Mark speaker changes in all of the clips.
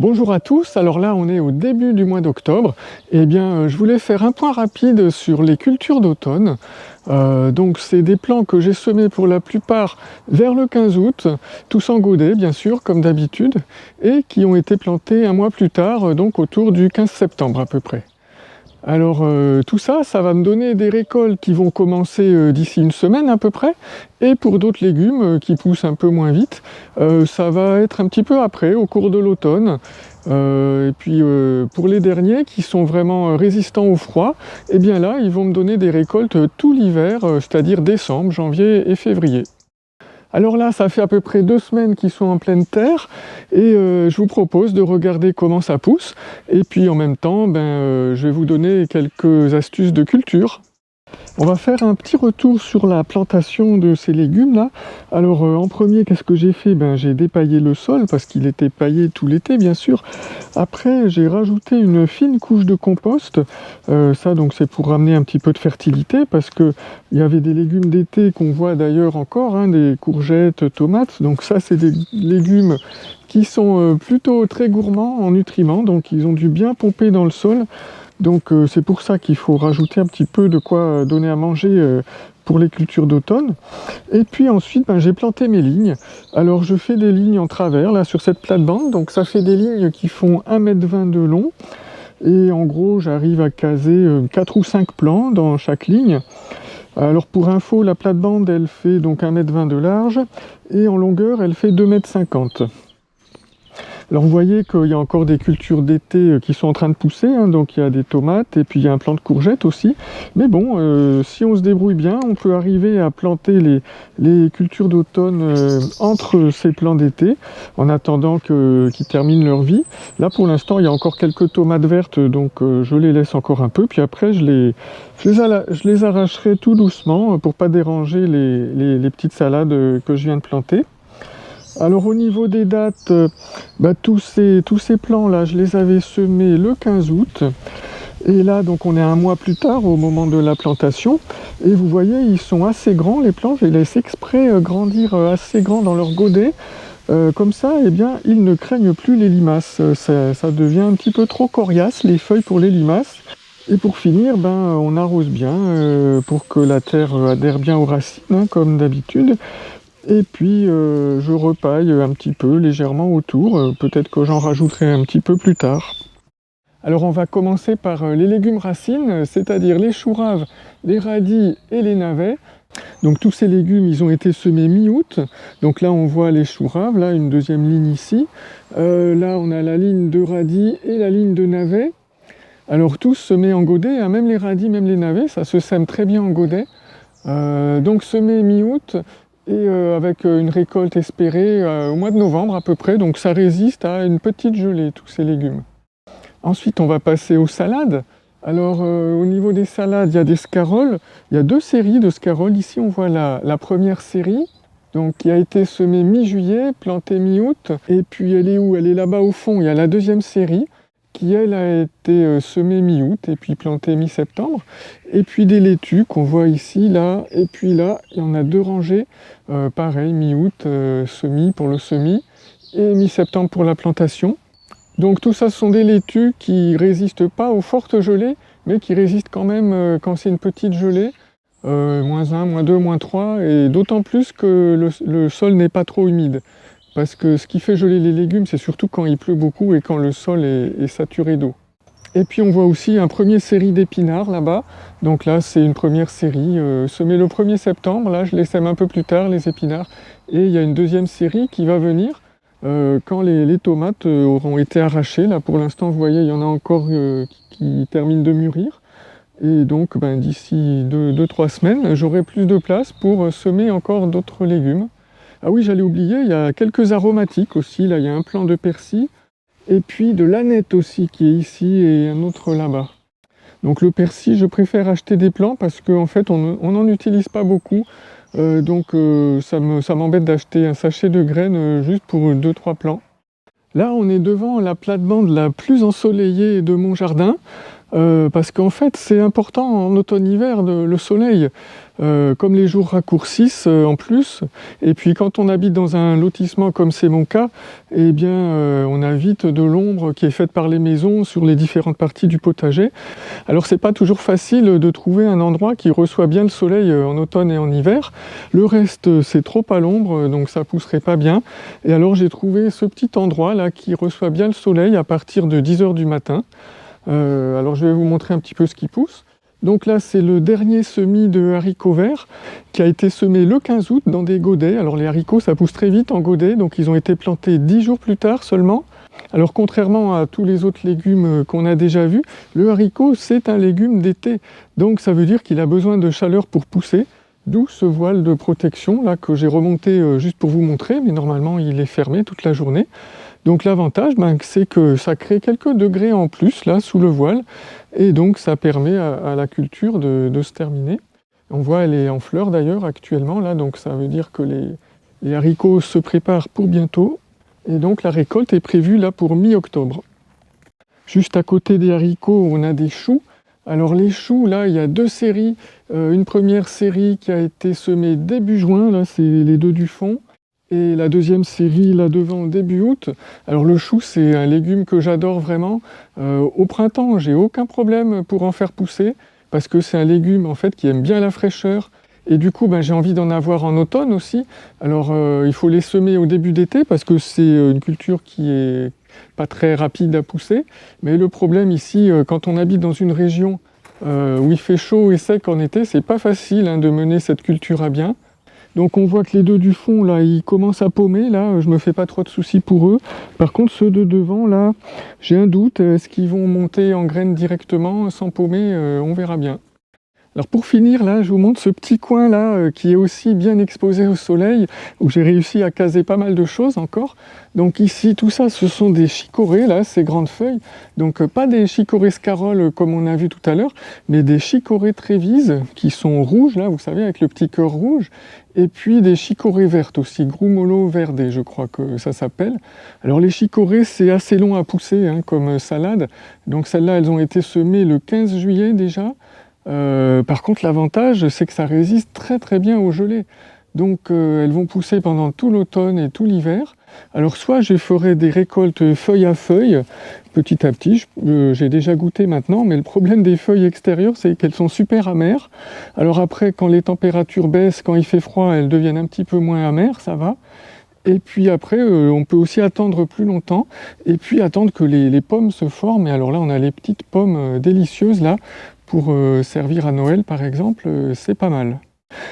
Speaker 1: Bonjour à tous, alors là on est au début du mois d'octobre. Eh bien je voulais faire un point rapide sur les cultures d'automne. Donc c'est des plants que j'ai semés pour la plupart vers le 15 août, tous en godet bien sûr comme d'habitude, et qui ont été plantés un mois plus tard, donc autour du 15 septembre à peu près. Alors tout ça, ça va me donner des récoltes qui vont commencer d'ici une semaine à peu près, et pour d'autres légumes qui poussent un peu moins vite, ça va être un petit peu après, au cours de l'automne. Et puis pour les derniers qui sont vraiment résistants au froid, eh bien là, ils vont me donner des récoltes tout l'hiver, c'est-à-dire décembre, janvier et février. Alors là, ça fait à peu près 2 semaines qu'ils sont en pleine terre et je vous propose de regarder comment ça pousse. Et puis en même temps, je vais vous donner quelques astuces de culture. On va faire un petit retour sur la plantation de ces légumes là. Alors en premier, qu'est-ce que j'ai fait? J'ai dépaillé le sol parce qu'il était paillé tout l'été bien sûr. Après j'ai rajouté une fine couche de compost. Ça donc c'est pour ramener un petit peu de fertilité parce que il y avait des légumes d'été qu'on voit d'ailleurs encore, hein, des courgettes, tomates. Donc ça c'est des légumes qui sont plutôt très gourmands en nutriments, donc ils ont dû bien pomper dans le sol. Donc c'est pour ça qu'il faut rajouter un petit peu de quoi donner à manger pour les cultures d'automne. Et puis ensuite, j'ai planté mes lignes. Alors je fais des lignes en travers là sur cette plate-bande, donc ça fait des lignes qui font 1,20 m de long. Et en gros, j'arrive à caser 4 ou 5 plants dans chaque ligne. Alors pour info, la plate-bande, elle fait donc 1,20 m de large, et en longueur, elle fait 2,50 m. Alors vous voyez qu'il y a encore des cultures d'été qui sont en train de pousser, hein, donc il y a des tomates et puis il y a un plant de courgettes aussi. Mais bon, si on se débrouille bien, on peut arriver à planter les cultures d'automne entre ces plants d'été, en attendant qu'ils terminent leur vie. Là pour l'instant, il y a encore quelques tomates vertes, donc je les laisse encore un peu, puis après je les arracherai tout doucement pour pas déranger les petites salades que je viens de planter. Alors au niveau des dates, tous ces plants là, je les avais semés le 15 août. Et là, donc on est un mois plus tard au moment de la plantation. Et vous voyez, ils sont assez grands les plants. Je les laisse exprès grandir assez grands dans leur godet. Comme ça, eh bien, ils ne craignent plus les limaces. Ça devient un petit peu trop coriace, les feuilles pour les limaces. Et pour finir, on arrose bien pour que la terre adhère bien aux racines, hein, comme d'habitude. Et puis je repaille un petit peu légèrement autour, peut-être que j'en rajouterai un petit peu plus tard. Alors on va commencer par les légumes racines, c'est-à-dire les choux raves, les radis et les navets. Donc tous ces légumes, ils ont été semés mi-août. Donc là on voit les choux raves, là une deuxième ligne ici. Là on a la ligne de radis et la ligne de navets. Alors tous semés en godet, hein, même les radis, même les navets, ça se sème très bien en godet. Donc semés mi-août, et avec une récolte espérée au mois de novembre à peu près, donc ça résiste à une petite gelée, tous ces légumes. Ensuite, on va passer aux salades. Alors, au niveau des salades, il y a des scaroles. Il y a 2 séries de scaroles. Ici, on voit la première série, donc, qui a été semée mi-juillet, plantée mi-août. Et puis, elle est où? Elle est là-bas au fond. Il y a la deuxième série, qui elle a été semée mi-août et puis plantée mi-septembre. Et puis des laitues qu'on voit ici, là, et puis là, il y en a 2 rangées, pareil, mi-août, semis pour le semis, et mi-septembre pour la plantation. Donc tout ça, ce sont des laitues qui résistent pas aux fortes gelées, mais qui résistent quand même quand c'est une petite gelée, -1, -2, -3, et d'autant plus que le sol n'est pas trop humide. Parce que ce qui fait geler les légumes, c'est surtout quand il pleut beaucoup et quand le sol est saturé d'eau. Et puis on voit aussi une première série d'épinards là-bas. Donc là, c'est une première série semée le 1er septembre. Là, je les sème un peu plus tard, les épinards. Et il y a une deuxième série qui va venir quand les tomates auront été arrachées. Là, pour l'instant, vous voyez, il y en a encore qui terminent de mûrir. Et donc, d'ici 2-3 semaines, j'aurai plus de place pour semer encore d'autres légumes. Ah oui, j'allais oublier, il y a quelques aromatiques aussi. Là, il y a un plant de persil, et puis de l'aneth aussi, qui est ici, et un autre là-bas. Donc le persil, je préfère acheter des plants parce qu'en fait, on n'en utilise pas beaucoup. Ça m'embête d'acheter un sachet de graines juste pour 2-3 plants. Là, on est devant la plate-bande la plus ensoleillée de mon jardin. parce qu'en fait c'est important en automne-hiver le soleil, comme les jours raccourcissent en plus, et puis quand on habite dans un lotissement comme c'est mon cas, eh bien on a vite de l'ombre qui est faite par les maisons sur les différentes parties du potager. Alors c'est pas toujours facile de trouver un endroit qui reçoit bien le soleil en automne et en hiver. Le reste c'est trop à l'ombre, donc ça pousserait pas bien. Et alors j'ai trouvé ce petit endroit là qui reçoit bien le soleil à partir de 10 h du matin. Alors je vais vous montrer un petit peu ce qui pousse. Donc là c'est le dernier semis de haricots verts qui a été semé le 15 août dans des godets. Alors les haricots ça pousse très vite en godet, donc ils ont été plantés 10 jours plus tard seulement. Alors contrairement à tous les autres légumes qu'on a déjà vus, le haricot c'est un légume d'été, donc ça veut dire qu'il a besoin de chaleur pour pousser, d'où ce voile de protection là que j'ai remonté juste pour vous montrer, mais normalement il est fermé toute la journée. Donc l'avantage c'est que ça crée quelques degrés en plus là sous le voile, et donc ça permet à la culture de se terminer. On voit elle est en fleur d'ailleurs actuellement là, donc ça veut dire que les haricots se préparent pour bientôt. Et donc la récolte est prévue là pour mi-octobre. Juste à côté des haricots, on a des choux. Alors les choux, là, il y a deux séries. Une première série qui a été semée début juin, là, c'est les deux du fond. Et la deuxième série, là devant, début août. Alors le chou, c'est un légume que j'adore vraiment. Au printemps, j'ai aucun problème pour en faire pousser, parce que c'est un légume, en fait, qui aime bien la fraîcheur. Et du coup, j'ai envie d'en avoir en automne aussi. Alors, il faut les semer au début d'été parce que c'est une culture qui est pas très rapide à pousser. Mais le problème ici, quand on habite dans une région où il fait chaud et sec en été, c'est pas facile de mener cette culture à bien. Donc on voit que les deux du fond, là, ils commencent à paumer. Là, je me fais pas trop de soucis pour eux. Par contre, ceux de devant, là, j'ai un doute. Est-ce qu'ils vont monter en graines directement sans paumer? On verra bien. Alors pour finir, là, je vous montre ce petit coin là qui est aussi bien exposé au soleil, où j'ai réussi à caser pas mal de choses encore. Donc ici, tout ça, ce sont des chicorées, là, ces grandes feuilles. Donc pas des chicorées scaroles comme on a vu tout à l'heure, mais des chicorées trévises qui sont rouges, là, vous savez, avec le petit cœur rouge. Et puis des chicorées vertes aussi, grumolo verde, je crois que ça s'appelle. Alors les chicorées, c'est assez long à pousser comme salade. Donc celles-là, elles ont été semées le 15 juillet déjà. Par contre, l'avantage, c'est que ça résiste très très bien au gelé. Donc elles vont pousser pendant tout l'automne et tout l'hiver. Alors soit je ferai des récoltes feuille à feuille, petit à petit, j'ai déjà goûté maintenant, mais le problème des feuilles extérieures, c'est qu'elles sont super amères. Alors après, quand les températures baissent, quand il fait froid, elles deviennent un petit peu moins amères, ça va. Et puis après, on peut aussi attendre plus longtemps, et puis attendre que les pommes se forment. Et alors là, on a les petites pommes délicieuses là, pour servir à Noël par exemple, c'est pas mal.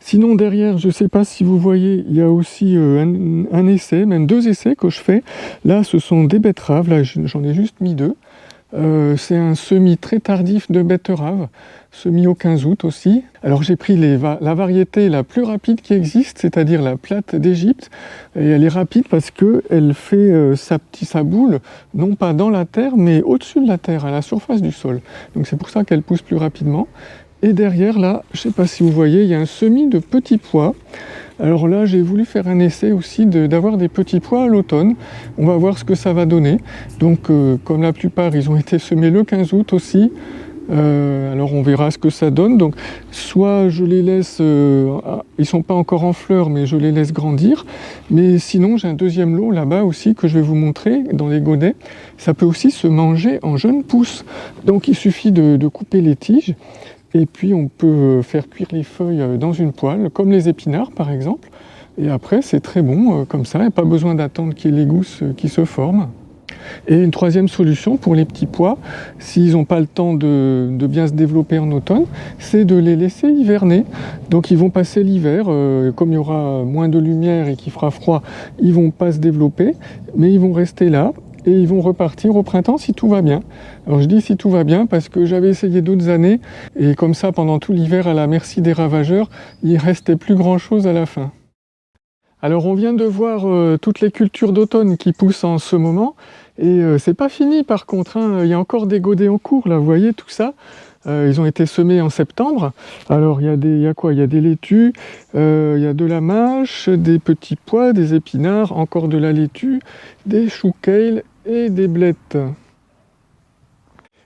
Speaker 1: Sinon derrière, je ne sais pas si vous voyez, il y a aussi un essai, même deux essais que je fais. Là, ce sont des betteraves, là j'en ai juste mis deux. C'est un semis très tardif de betteraves, semis au 15 août aussi. Alors j'ai pris la variété la plus rapide qui existe, c'est-à-dire la plate d'Égypte. Et elle est rapide parce qu'elle fait sa boule, non pas dans la terre, mais au-dessus de la terre, à la surface du sol. Donc c'est pour ça qu'elle pousse plus rapidement. Et derrière, là, je ne sais pas si vous voyez, il y a un semis de petits pois. Alors là, j'ai voulu faire un essai aussi d'avoir des petits pois à l'automne. On va voir ce que ça va donner. Donc, comme la plupart, ils ont été semés le 15 août aussi. Alors on verra ce que ça donne. Donc, soit je les laisse, ils sont pas encore en fleurs, mais je les laisse grandir. Mais sinon, j'ai un deuxième lot là-bas aussi que je vais vous montrer dans les godets. Ça peut aussi se manger en jeunes pousses. Donc, il suffit de couper les tiges. Et puis on peut faire cuire les feuilles dans une poêle, comme les épinards par exemple. Et après c'est très bon comme ça, il n'y a pas besoin d'attendre qu'il y ait les gousses qui se forment. Et une troisième solution pour les petits pois, s'ils n'ont pas le temps de bien se développer en automne, c'est de les laisser hiverner. Donc ils vont passer l'hiver, comme il y aura moins de lumière et qu'il fera froid, ils ne vont pas se développer, mais ils vont rester là. Et ils vont repartir au printemps si tout va bien. Alors je dis si tout va bien parce que j'avais essayé d'autres années et comme ça pendant tout l'hiver à la merci des ravageurs, il restait plus grand chose à la fin. Alors on vient de voir toutes les cultures d'automne qui poussent en ce moment et c'est pas fini par contre, il y a encore des godets en cours là, vous voyez tout ça. Ils ont été semés en septembre. Alors il y a quoi? Il y a des laitues, il y a de la mâche, des petits pois, des épinards, encore de la laitue, des choux kale et des blettes.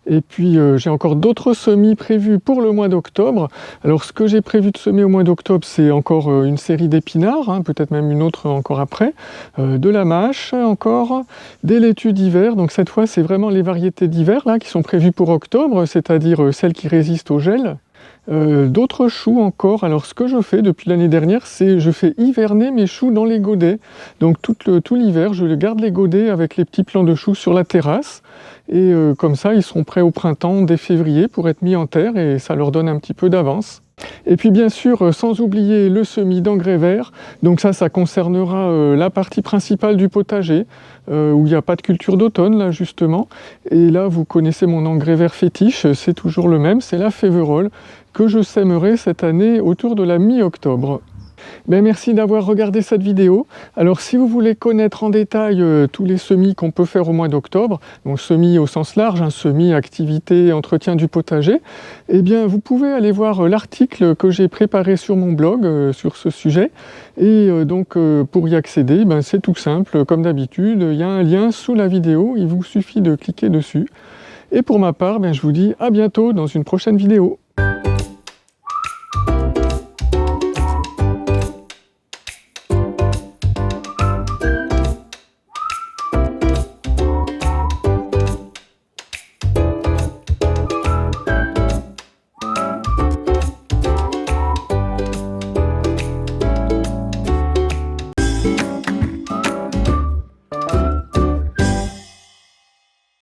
Speaker 1: Et puis j'ai encore d'autres semis prévus pour le mois d'octobre. Alors ce que j'ai prévu de semer au mois d'octobre, c'est encore une série d'épinards, hein, peut-être même une autre encore après, de la mâche encore, des laitues d'hiver. Donc cette fois c'est vraiment les variétés d'hiver là qui sont prévues pour octobre, c'est-à-dire celles qui résistent au gel. D'autres choux encore. Alors ce que je fais depuis l'année dernière, c'est je fais hiverner mes choux dans les godets. Donc tout l'hiver, je garde les godets avec les petits plants de choux sur la terrasse. Et comme ça, ils seront prêts au printemps, dès février, pour être mis en terre et ça leur donne un petit peu d'avance. Et puis bien sûr, sans oublier le semis d'engrais verts. Donc ça concernera la partie principale du potager, où il n'y a pas de culture d'automne, là justement. Et là, vous connaissez mon engrais vert fétiche, c'est toujours le même, c'est la Féverole, que je sèmerai cette année autour de la mi-octobre. Merci d'avoir regardé cette vidéo. Alors si vous voulez connaître en détail tous les semis qu'on peut faire au mois d'octobre, donc semis au sens large, hein, semis, activité, entretien du potager, eh bien vous pouvez aller voir l'article que j'ai préparé sur mon blog sur ce sujet. Et donc pour y accéder, c'est tout simple, comme d'habitude, il y a un lien sous la vidéo, il vous suffit de cliquer dessus. Et pour ma part, je vous dis à bientôt dans une prochaine vidéo.